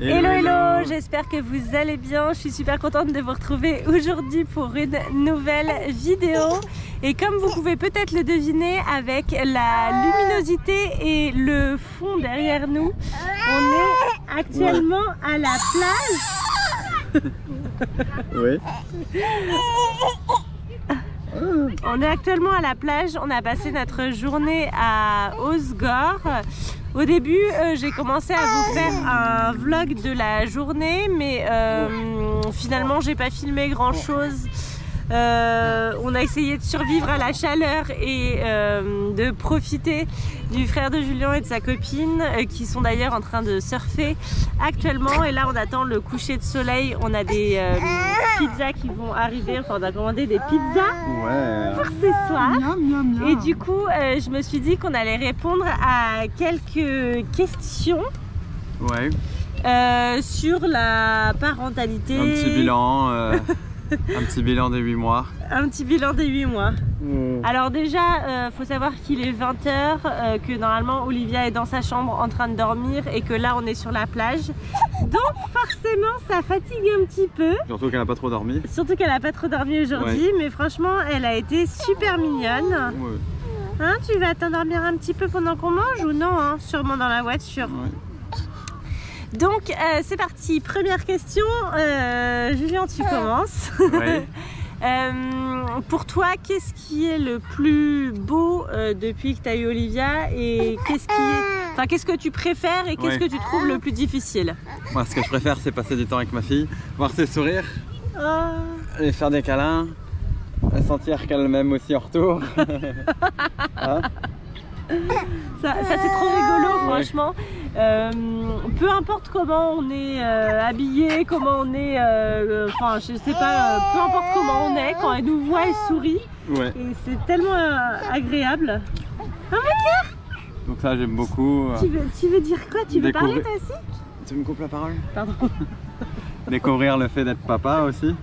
Hello hello, j'espère que vous allez bien. Je suis super contente de vous retrouver aujourd'hui pour une nouvelle vidéo. Et comme vous pouvez peut-être le deviner avec la luminosité et le fond derrière nous, on est actuellement à la plage. Oui. On est actuellement à la plage, on a passé notre journée à Osgore. Au début, j'ai commencé à vous faire un vlog de la journée, mais finalement, j'ai pas filmé grand chose. On a essayé de survivre à la chaleur et de profiter du frère de Julien et de sa copine qui sont d'ailleurs en train de surfer actuellement. Et là, on attend le coucher de soleil. On a des pizzas qui vont arriver. Enfin, on a commandé des pizzas pour ce soir. Miam. Et du coup, je me suis dit qu'on allait répondre à quelques questions. Ouais. Sur la parentalité. Un petit bilan. Un petit bilan des 8 mois. Un petit bilan des 8 mois. Alors déjà, faut savoir qu'il est 20 h, que normalement Olivia est dans sa chambre en train de dormir et que là on est sur la plage. Donc forcément ça fatigue un petit peu. Surtout qu'elle n'a pas trop dormi. Surtout qu'elle n'a pas trop dormi aujourd'hui, mais franchement elle a été super mignonne. Hein, tu vas t'endormir un petit peu pendant qu'on mange ou non hein? Sûrement dans la voiture. Donc c'est parti, première question, Julien tu commences. Oui. Pour toi, qu'est-ce qui est le plus beau depuis que tu as eu Olivia et qu'est-ce que tu préfères et qu'est-ce que tu trouves le plus difficile? Moi ce que je préfère c'est passer du temps avec ma fille, voir ses sourires, lui faire des câlins, sentir qu'elle m'aime aussi en retour. Hein? Ça c'est trop rigolo franchement. Peu importe comment on est habillé, comment on est, enfin je sais pas, peu importe comment on est, quand elle nous voit, elle sourit. Et c'est tellement agréable. Oh my God! Donc ça j'aime beaucoup. Tu veux dire quoi? Tu veux parler toi aussi? Tu me coupes la parole? Pardon. Découvrir le fait d'être papa aussi.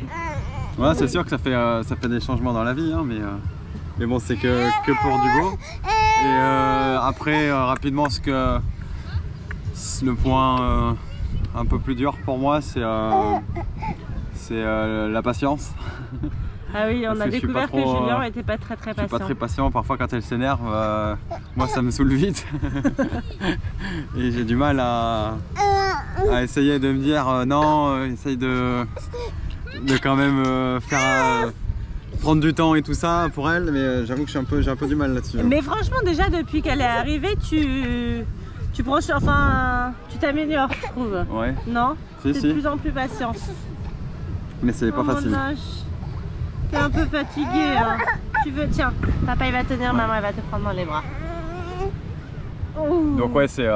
Ouais, c'est sûr que ça fait des changements dans la vie, hein, mais bon c'est que pour du beau. Et après rapidement le point un peu plus dur pour moi c'est la patience. Ah oui, on a découvert que Julien n'était pas très patient. Je suis pas très patient, parfois quand elle s'énerve, moi ça me saoule vite. Et j'ai du mal à essayer de me dire non, essaye de quand même prendre du temps et tout ça pour elle, mais j'avoue que j'ai un peu du mal là-dessus. Mais franchement déjà depuis qu'elle est arrivée, tu prends, enfin, tu t'améliores, je trouve. Ouais. Non? T'es de plus en plus patient. Mais c'est pas facile. T'es un peu fatigué. Hein. Tu veux, tiens, papa il va tenir, maman elle va te prendre dans les bras. Donc ouais, c'est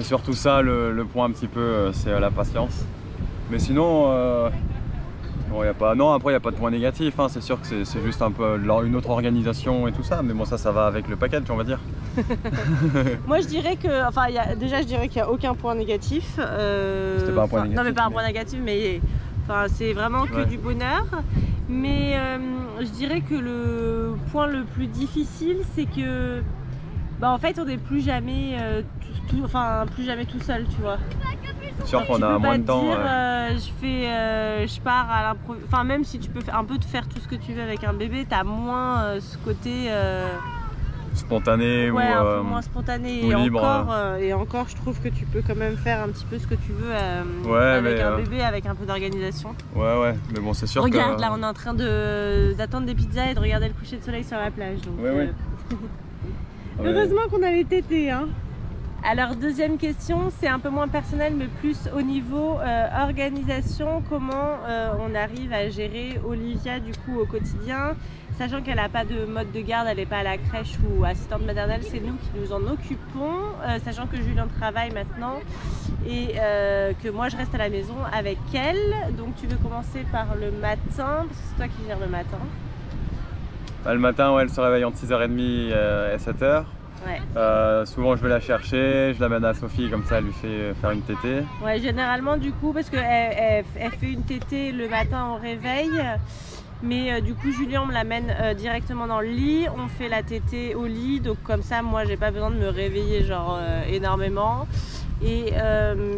surtout ça le point un petit peu, c'est la patience. Mais sinon, bon, après il n'y a pas de point négatif, hein. C'est sûr que c'est juste un peu une autre organisation et tout ça, mais bon ça va avec le package on va dire. Moi je dirais que, enfin déjà je dirais qu'il n'y a aucun point négatif. C'était pas un point négatif. Non mais pas un point négatif, mais enfin, c'est vraiment que du bonheur. Mais je dirais que le point le plus difficile c'est que en fait on n'est plus jamais plus jamais tout seul, tu vois. C'est sûr qu'on a moins de temps. Je pars à l'improviste. Enfin, même si tu peux un peu te faire tout ce que tu veux avec un bébé, t'as moins ce côté spontané ou un peu moins spontané ou libre. Et encore, je trouve que tu peux quand même faire un petit peu ce que tu veux avec un bébé, avec un peu d'organisation. Ouais, mais bon, c'est sûr. Regarde, là, on est en train d'attendre des pizzas et de regarder le coucher de soleil sur la plage. Donc, heureusement qu'on a les tétés, hein. Alors deuxième question, c'est un peu moins personnel mais plus au niveau organisation, comment on arrive à gérer Olivia du coup au quotidien, sachant qu'elle n'a pas de mode de garde, elle n'est pas à la crèche ou assistante maternelle, c'est nous qui nous en occupons, sachant que Julien travaille maintenant et que moi je reste à la maison avec elle. Donc tu veux commencer par le matin, parce que c'est toi qui gères le matin. Le matin, ouais, elle se réveille entre 6h30 et 7h. Ouais. Souvent je vais la chercher, je l'amène à Sophie, comme ça elle lui fait faire une tétée. Ouais, généralement du coup parce qu'elle fait une tétée le matin au réveil, mais du coup Julien me l'amène directement dans le lit, on fait la tétée au lit, donc comme ça moi j'ai pas besoin de me réveiller genre énormément. Et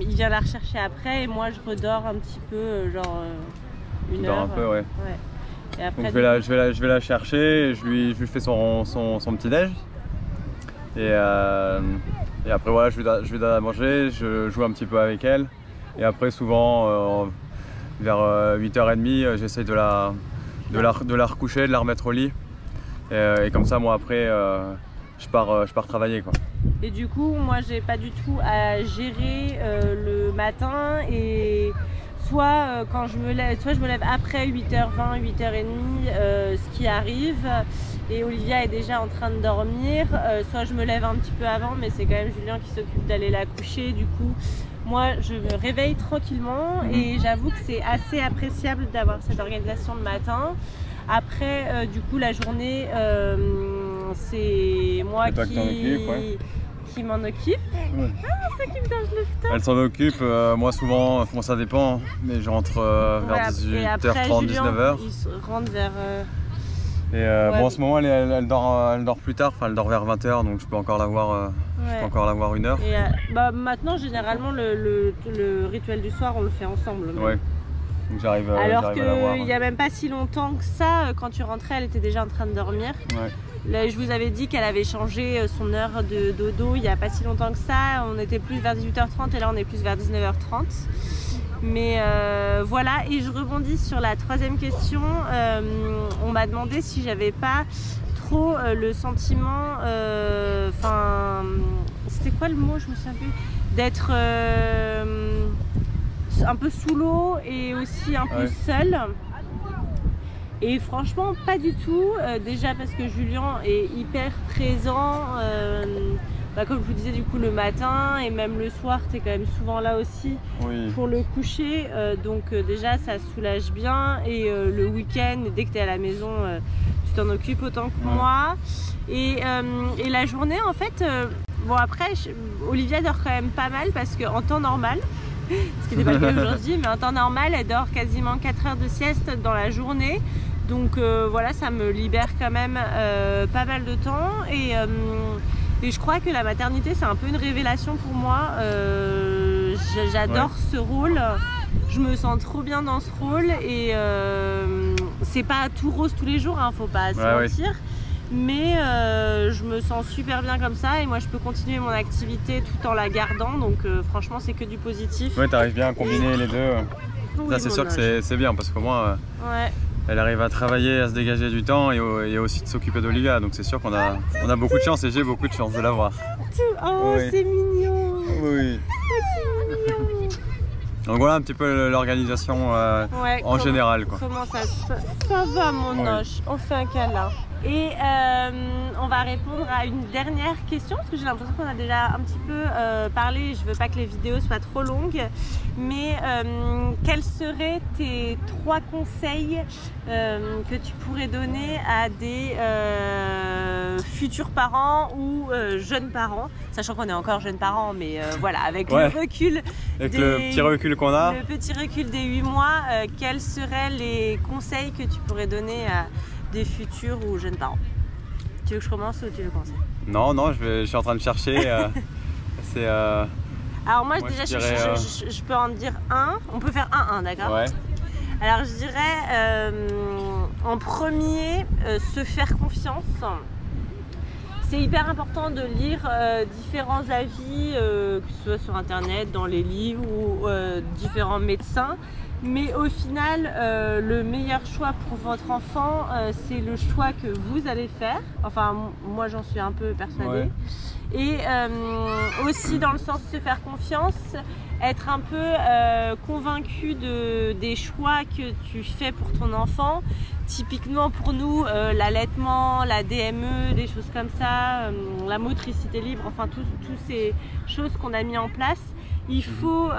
il vient la rechercher après et moi je redors un petit peu, genre une heure. Un peu, ouais. Et après, donc je vais la chercher, je lui fais son petit déj. Et après voilà, je lui donne à manger, je joue un petit peu avec elle. Et après souvent vers 8h30, j'essaye de la recoucher, de la remettre au lit. Et comme ça moi après je pars travailler quoi. Et du coup moi j'ai pas du tout à gérer le matin et soit quand je me lève, soit je me lève après 8h20, 8h30 ce qui arrive et Olivia est déjà en train de dormir, soit je me lève un petit peu avant mais c'est quand même Julien qui s'occupe d'aller la coucher, du coup moi je me réveille tranquillement et j'avoue que c'est assez appréciable d'avoir cette organisation le matin. Après du coup la journée c'est moi qui m'en occupe. Ouais. Ah, c'est qui me donne le temps. Elle s'en occupe, moi souvent, bon, ça dépend, mais je rentre vers 18h30, 19h. Il rentre vers... bon, en ce moment elle dort plus tard, enfin elle dort vers 20h, donc je peux encore la voir, une heure. Et maintenant généralement le rituel du soir on le fait ensemble. Même. Ouais. Donc j'arrive alors à la voir. qu'il n'y a même pas si longtemps que ça, quand tu rentrais elle était déjà en train de dormir. Ouais. Là, je vous avais dit qu'elle avait changé son heure de dodo il n'y a pas si longtemps que ça. On était plus vers 18h30 et là on est plus vers 19h30. Mais voilà, et je rebondis sur la troisième question. On m'a demandé si j'avais pas trop le sentiment, c'était quoi le mot, je me souviens plus, d'être un peu sous l'eau et aussi un peu seule. Et franchement pas du tout, déjà parce que Julien est hyper présent, comme je vous disais du coup le matin et même le soir tu es quand même souvent là aussi pour le coucher, donc déjà ça soulage bien et le week-end dès que tu es à la maison tu t'en occupes autant que moi et la journée en fait, bon après Olivia dort quand même pas mal parce qu'en temps normal, ce qui n'était pas le cas aujourd'hui, mais en temps normal elle dort quasiment 4 heures de sieste dans la journée. Donc voilà, ça me libère quand même pas mal de temps et je crois que la maternité c'est un peu une révélation pour moi. J'adore ce rôle, je me sens trop bien dans ce rôle et c'est pas tout rose tous les jours, hein, faut pas se mentir. Mais je me sens super bien comme ça et moi je peux continuer mon activité tout en la gardant, donc franchement c'est que du positif. Ouais, t'arrives bien à combiner les deux. Ça c'est sûr que c'est bien parce qu'au moins elle arrive à travailler, à se dégager du temps et aussi de s'occuper d'Olivia, donc c'est sûr qu'on a beaucoup de chance et j'ai beaucoup de chance de l'avoir. Oh c'est mignon. Oui. Oh, c'est mignon. Donc voilà un petit peu l'organisation en général quoi. Comment ça va mon noche, on fait un câlin. Et on va répondre à une dernière question parce que j'ai l'impression qu'on a déjà un petit peu parlé. Je veux pas que les vidéos soient trop longues, mais quels seraient tes 3 conseils que tu pourrais donner à des futurs parents ou jeunes parents, sachant qu'on est encore jeunes parents, mais voilà, avec le recul, le petit recul qu'on a, le petit recul des 8 mois, quels seraient les conseils que tu pourrais donner à des futurs ou jeunes parents? Tu veux que je commence ou tu veux commencer? Non, je suis en train de chercher. Alors moi déjà je peux en dire un. On peut faire un, d'accord? Ouais. Alors je dirais en premier se faire confiance. C'est hyper important de lire différents avis, que ce soit sur internet, dans les livres ou différents médecins. Mais au final, le meilleur choix pour votre enfant, c'est le choix que vous allez faire. Enfin, moi j'en suis un peu persuadée. Et aussi dans le sens de se faire confiance, être un peu convaincu des choix que tu fais pour ton enfant. Typiquement pour nous, l'allaitement, la DME, des choses comme ça, la motricité libre, enfin toutes ces choses qu'on a mis en place. Il faut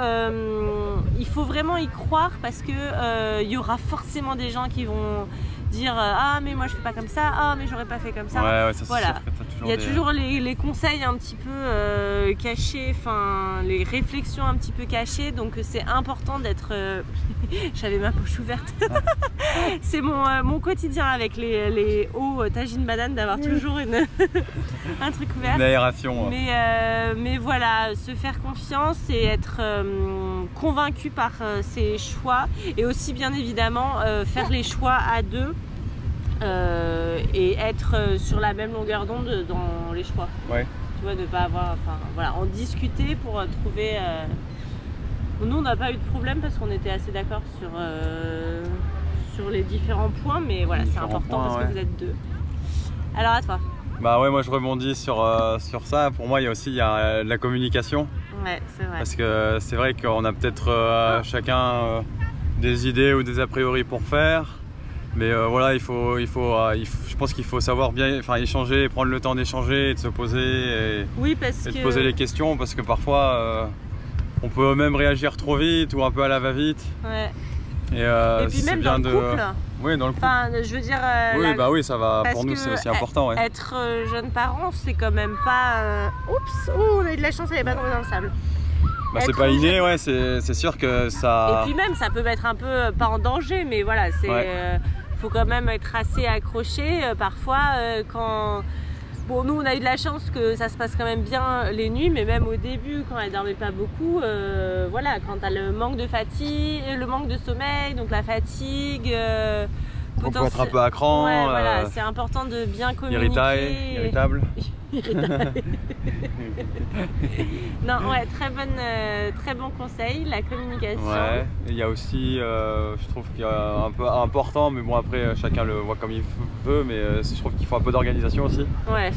vraiment y croire parce que y aura forcément des gens qui vont dire ah mais moi je fais pas comme ça, ah mais j'aurais pas fait comme ça. Ouais, ça, voilà. Il y a toujours des... les conseils un petit peu cachés, enfin les réflexions un petit peu cachées, donc c'est important d'être... J'avais ma poche ouverte. C'est mon quotidien avec les hauts tagine banane, d'avoir toujours un truc ouvert. Une aération. Mais voilà, se faire confiance et être convaincu par ses choix, et aussi bien évidemment faire les choix à deux. Et être sur la même longueur d'onde dans les choix. Ouais. Tu vois, de pas avoir, enfin voilà, en discuter pour trouver. Nous, on n'a pas eu de problème parce qu'on était assez d'accord sur les différents points, mais voilà, c'est important parce que vous êtes deux. Alors à toi. Bah ouais, moi je rebondis sur ça. Pour moi, il y a la communication. Ouais, c'est vrai. Parce que c'est vrai qu'on a peut-être chacun des idées ou des a priori pour faire. Mais voilà, je pense qu'il faut savoir bien, enfin, échanger, prendre le temps d'échanger et de se poser et de poser les questions, parce que parfois on peut même réagir trop vite ou un peu à la va-vite. Ouais. Et puis même dans le couple. Oui, dans le couple. Enfin, je veux dire. Oui, bah oui, ça va. Pour nous, c'est aussi important. Ouais. Être jeune parent, c'est quand même pas. Oups, on a eu de la chance, elle est pas tombée dans le sable. Bah, c'est pas inné, ouais, c'est sûr que ça. Et puis même, ça peut mettre un peu, pas en danger, mais voilà, c'est. Ouais. Faut quand même être assez accroché parfois quand... Bon, nous on a eu de la chance que ça se passe quand même bien les nuits, mais même au début quand elle dormait pas beaucoup, voilà, quand t'as le manque de fatigue, le manque de sommeil, donc la fatigue... on peut être un peu à cran. Ouais, voilà, c'est important de bien communiquer. Irritable. Non, ouais, très bon conseil, la communication. Ouais, il y a aussi, je trouve qu'il y a un peu important, mais bon après chacun le voit comme il veut, mais je trouve qu'il faut un peu d'organisation aussi. Ouais.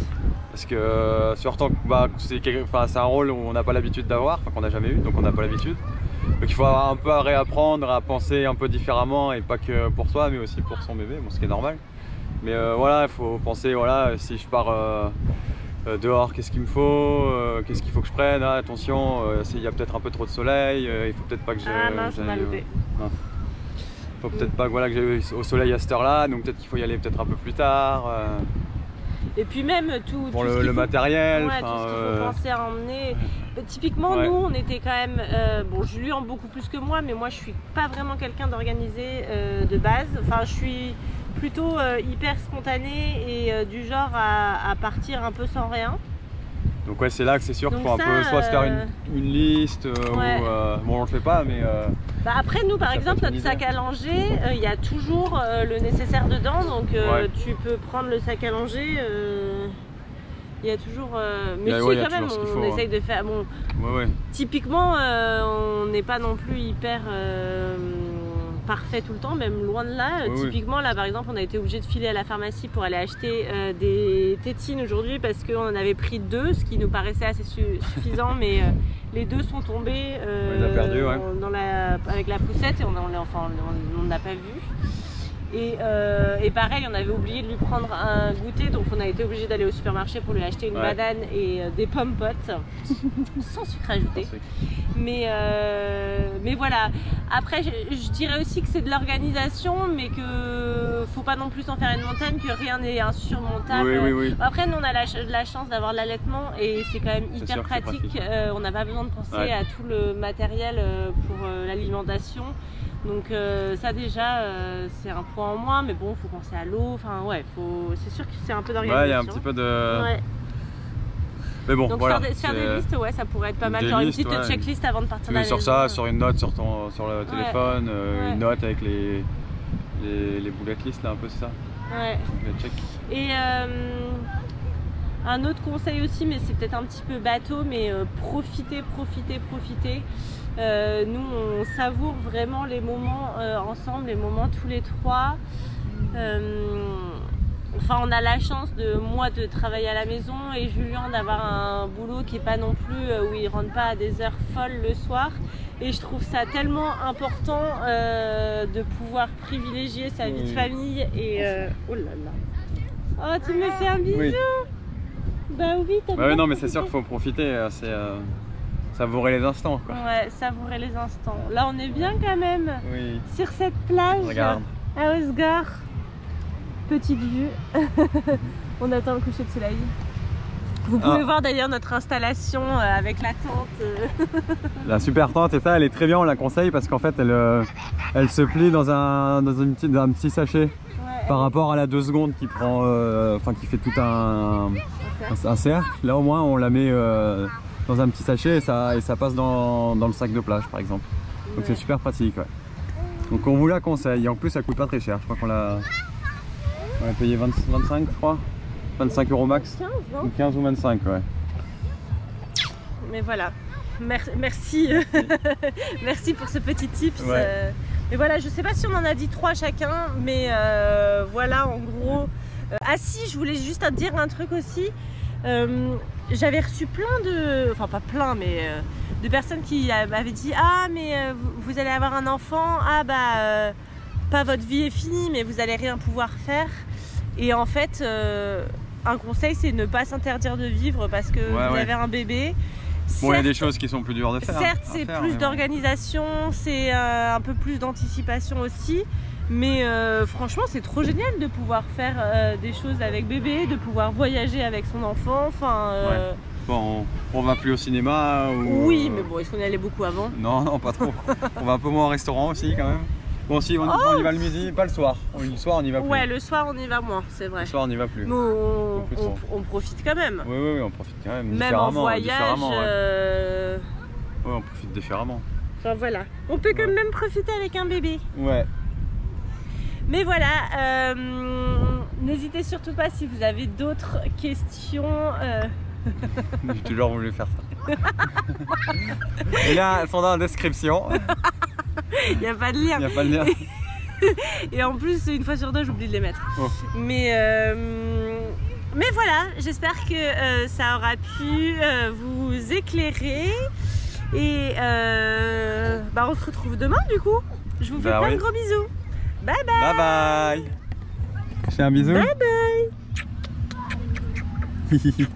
Parce que surtout, bah, c'est un rôle où on n'a pas l'habitude d'avoir, enfin qu'on n'a jamais eu, donc on n'a pas l'habitude. Donc il faut un peu réapprendre à penser un peu différemment, et pas que pour soi, mais aussi pour son bébé, bon, ce qui est normal. Mais voilà, il faut penser, voilà, si je pars dehors, qu'est-ce qu'il me faut, qu'est-ce qu'il faut que je prenne, ah, attention, s'il y a peut-être un peu trop de soleil, il faut peut-être pas que j'aille faut peut-être pas que, voilà, que j'aille au soleil à cette heure-là, donc peut-être qu'il faut y aller peut-être un peu plus tard. Et puis même tout le matériel, ouais, tout ce qu'il faut penser à emmener. Typiquement, nous on était quand même, bon, Julie en beaucoup plus que moi, mais moi je suis pas vraiment quelqu'un d'organisé de base. Enfin, je suis plutôt hyper spontanée et du genre à partir un peu sans rien. Donc ouais, c'est là que c'est sûr qu'il faut un peu soit se faire une liste ouais. Ou bon, on le fait pas, mais bah après nous par exemple notre sac à langer, il y a toujours le nécessaire dedans, donc tu peux prendre le sac à langer, il y a toujours mais si quand même on essaye de faire bon. Typiquement on n'est pas non plus hyper parfait tout le temps, même loin de là. Typiquement là par exemple on a été obligé de filer à la pharmacie pour aller acheter des tétines aujourd'hui parce qu'on en avait pris 2, ce qui nous paraissait assez suffisant, mais les 2 sont tombés on les a perdus, avec la poussette et on n'a pas vu. Et pareil, on avait oublié de lui prendre un goûter, donc on a été obligé d'aller au supermarché pour lui acheter une banane et des pommes potes sans sucre ajouté. Mais voilà. Après, je dirais aussi que c'est de l'organisation, mais que faut pas non plus en faire une montagne, que rien n'est insurmontable. Oui. Après, nous on a la chance d'avoir l'allaitement et c'est quand même hyper pratique. On n'a pas besoin de penser à tout le matériel pour l'alimentation. Donc ça déjà c'est un point en moins, mais bon, faut penser à l'eau, enfin ouais, c'est sûr que c'est un peu d'organisation. Ouais, il y a un petit peu de... Ouais. Mais bon, donc voilà. Faire des listes, ouais, ça pourrait être pas mal, genre une petite checklist avant de partir de la maison. Sur ça, sur une note sur le téléphone, une note avec les bullet lists là, un peu, c'est ça. Ouais. Check. Et un autre conseil aussi, mais c'est peut-être un petit peu bateau, mais profitez. Nous on savoure vraiment les moments ensemble, les moments tous les trois. Enfin, on a la chance de travailler à la maison et Julien d'avoir un boulot qui est pas non plus où il rentre pas à des heures folles le soir. Et je trouve ça tellement important de pouvoir privilégier sa vie de famille et oh là là. Oh, tu me fais un bisou. Oui. Bah oui, t'as non, mais c'est sûr qu'il faut profiter. C'est savourer les instants, quoi. Ouais, savourer les instants. Là, on est bien quand même. Oui. Sur cette plage. Regarde. À Osgore. petite vue. On attend le coucher de soleil. Vous pouvez voir d'ailleurs notre installation avec la tente. La super tente, et ça elle est très bien, on la conseille parce qu'en fait elle se plie dans un petit sachet. Ouais, par rapport à la 2 secondes qui prend, qui fait tout un cercle. Là au moins on la met dans un petit sachet et ça passe dans le sac de plage par exemple. Donc c'est super pratique. Ouais. Donc on vous la conseille, et en plus ça coûte pas très cher, je crois qu'on l'a payé 25 je crois. 25 € max, 15, non 15 ou 25, ouais. Mais voilà, merci, merci pour ce petit tips. Ouais. Mais voilà, je sais pas si on en a dit 3 chacun, mais voilà en gros. Ah si, je voulais juste te dire un truc aussi. J'avais reçu plein de, enfin pas plein, mais de personnes qui m'avaient dit ah mais vous allez avoir un enfant, ah bah pas votre vie est finie, mais vous allez rien pouvoir faire. Et en fait. Un conseil, c'est ne pas s'interdire de vivre parce que vous avez un bébé. Bon, il y a des choses qui sont plus dures de faire. Certes, c'est plus d'organisation, c'est un peu plus d'anticipation aussi. Mais franchement, c'est trop génial de pouvoir faire des choses avec bébé, de pouvoir voyager avec son enfant. Enfin, bon, on va plus au cinéma ou... Oui, mais bon, est-ce qu'on y allait beaucoup avant? Non, non, pas trop. On va un peu moins au restaurant aussi quand même. Bon, si, on y va le midi, pas le soir. Le soir, on y va plus. Ouais, le soir, on y va moins, c'est vrai. Le soir, on n'y va plus. Mais on profite quand même. Oui, on profite quand même. Même en voyage. Oui, on profite différemment. Enfin, voilà. On peut quand même profiter avec un bébé. Ouais. Mais voilà, n'hésitez surtout pas si vous avez d'autres questions. J'ai toujours voulu faire ça. Et là, elles sont dans la description. Il n'y a pas de lien. Il n'y a pas de lien. Et en plus, une fois sur deux, j'oublie de les mettre. Oh. Mais voilà, j'espère que ça aura pu vous éclairer. Et on se retrouve demain du coup. Je vous fais plein de gros bisous. Bye bye. Bye bye. Je fais un bisou. Bye bye.